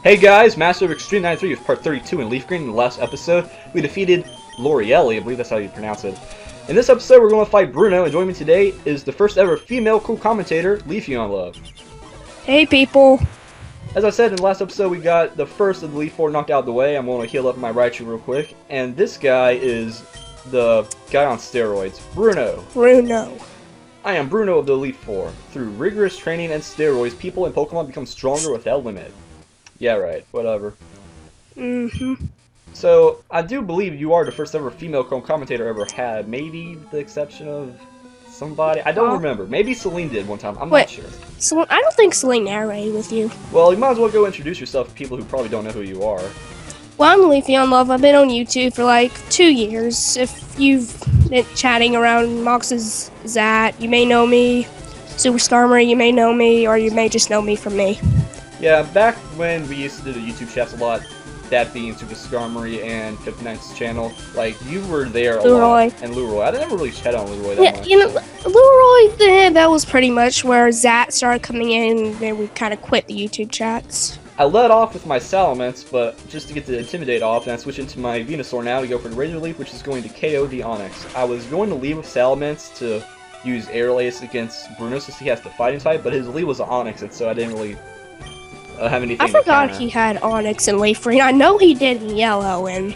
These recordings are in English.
Hey guys, Master of Extreme 93 with part 32 in Leafgreen. In the last episode, we defeated Lolwut, I believe that's how you pronounce it. In this episode, we're going to fight Bruno, and joining me today is the first ever female co-commentator, Leafeonlove. Hey people! As I said in the last episode, we got the first of the Leaf 4 knocked out of the way. I'm going to heal up my Raichu real quick. And this guy is the guy on steroids, Bruno. Bruno. I am Bruno of the Leaf 4. Through rigorous training and steroids, people in Pokemon become stronger without limit. Yeah, right. Whatever. So, I do believe you are the first ever female commentator ever had. Maybe the exception of somebody. I don't remember. Maybe Celine did one time. I'm not sure. So I don't think Celine narrated with you. Well, you might as well go introduce yourself to people who probably don't know who you are. Well, I'm Leafeonlove. I've been on YouTube for like 2 years. If you've been chatting around Mox's Zat, you may know me. Super Skarmory, you may know me, or you may just know me from me. Yeah, back when we used to do the YouTube chats a lot, that being Super Skarmory and 59's channel, like, you were there a lot. And Leroy. I never really chat on Leroy that much. You know, Leroy, that was pretty much where Zat started coming in, and then we kind of quit the YouTube chats. I led off with my Salamence, but just to get the Intimidate off, and I switched into my Venusaur now to go for the Razor Leaf, which is going to KO the Onix. I was going to leave with Salamence to use Aerial Ace against Bruno since he has the Fighting type, but his lead was an Onix, and so I didn't really have anything. I forgot he had Onix and Leafgreen. I know he did in Yellow, and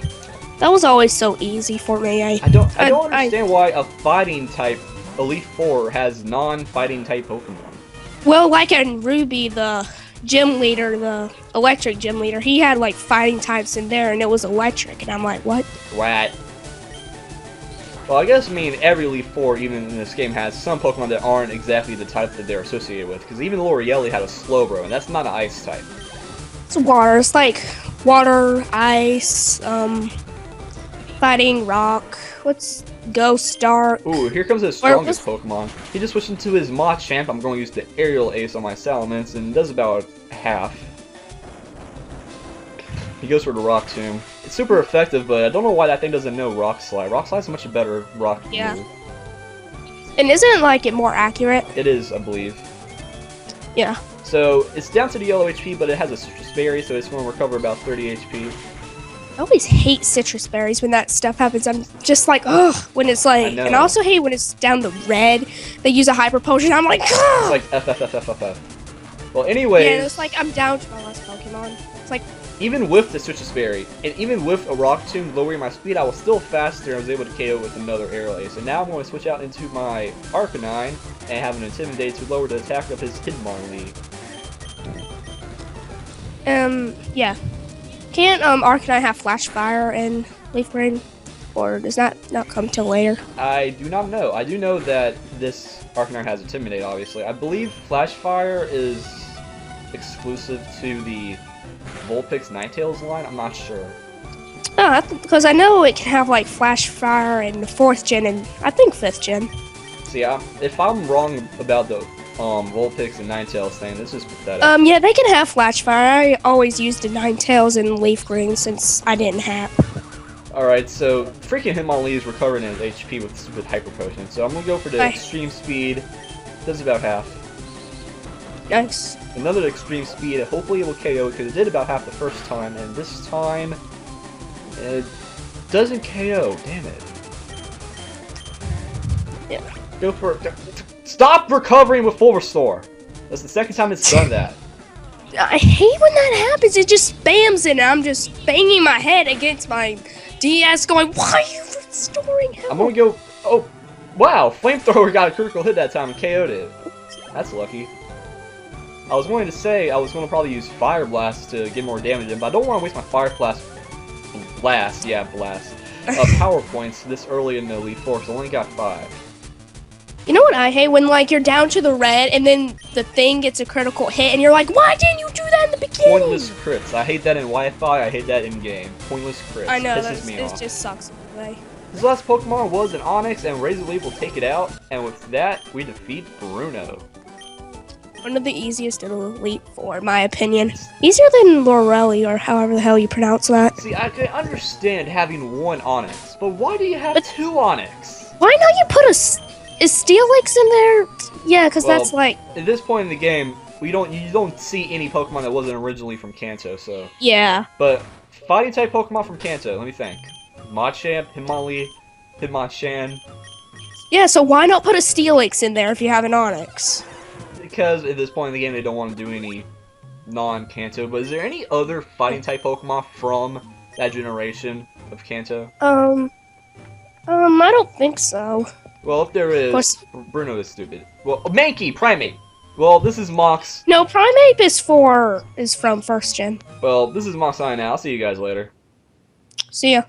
that was always so easy for me. I don't understand why a Fighting type Elite 4 has non-Fighting type Pokemon. Well, like in Ruby, the gym leader, the electric gym leader, he had like fighting types in there, and it was electric, and I'm like, what? What? Well, I guess, every Elite 4, even in this game, has some Pokemon that aren't exactly the type that they're associated with. Because even Lorelei had a Slowbro, and that's not an Ice type. It's water. It's like water, ice, fighting, rock. What's Ghost, Dark? Ooh, here comes his strongest Pokemon. He just switched into his Machamp. I'm going to use the Aerial Ace on my Salamence, and does about half. He goes for the Rock Tomb. It's super effective, but I don't know why that thing doesn't know Rock Slide. Rock Slide's a much better rock move. And isn't like it more accurate? It is, I believe. Yeah. So, it's down to the yellow HP, but it has a Citrus Berry, so it's going to recover about 30 HP. I always hate citrus berries when that stuff happens. I'm just like, ugh, when it's like, and I also hate when it's down the red, they use a Hyper Potion, I'm like, ugh! It's like F. Well, anyways. Yeah, it's like, I'm down to my last Pokemon. It's like, even with the Citrus Berry, and even with a Rock Tomb lowering my speed, I was still faster. I was able to KO with another Aerial Ace. And now I'm going to switch out into my Arcanine and have an Intimidate to lower the attack of his Hitmonlee. Yeah. Can't Arcanine have Flash Fire and Leafgreen? Or does that not come till later? I do not know. I do know that this Arcanine has Intimidate, obviously. I believe Flash Fire is exclusive to the Vulpix Ninetales line. I'm not sure. Oh, because I know it can have like Flash Fire in the 4th gen and I think 5th gen. See, if I'm wrong about the Vulpix and Ninetales thing, this is pathetic. Yeah, they can have Flash Fire. I always used the Ninetales and Leafgreen since I didn't have. Alright, so freaking Hitmonlee is recovering his HP with Hyper Potion, so I'm gonna go for the Extreme Speed. Does about half. Nice. Another Extreme Speed, hopefully it will KO because it did about half the first time, and this time it doesn't KO. Damn it. Yeah. Go for it. Stop recovering with Full Restore. That's the second time it's done that. I hate when that happens. It just spams it, and I'm just banging my head against my DS going, why are you restoring health? I'm gonna go, oh, wow, Flamethrower got a critical hit that time and KO'd it. That's lucky. I was going to say I was going to probably use Fire Blast to get more damage in, but I don't want to waste my Fire Blast, power points this early in the Elite Four, because I only got 5. You know what I hate? When like you're down to the red, and then the thing gets a critical hit, and you're like, why didn't you do that in the beginning? Pointless crits. I hate that in Wi-Fi, I hate that in game. Pointless crits. I know, it just sucks in a way. This last Pokemon was an Onix, and Razor Leaf will take it out, and with that, we defeat Bruno. One of the easiest in Elite Four, in my opinion. Easier than Lorelei, or however the hell you pronounce that. See, I can understand having one Onix, but why do you have 2 Onix? Why not you put a Steelix in there? Yeah, because that's like... At this point in the game, you don't see any Pokemon that wasn't originally from Kanto, so. Yeah. But fighting type Pokemon from Kanto, let me think. Machamp, Hitmonlee, Hitmonchan. Yeah, so why not put a Steelix in there if you have an Onix? Because at this point in the game they don't want to do any non-Kanto, but is there any other fighting type Pokemon from that generation of Kanto? I don't think so. Well, if there is, course. Bruno is stupid. Well, Mankey, Primate. Well, this is Mox. No, Primeape is from first gen. Well, this is Mox signing out. I'll see you guys later. See ya.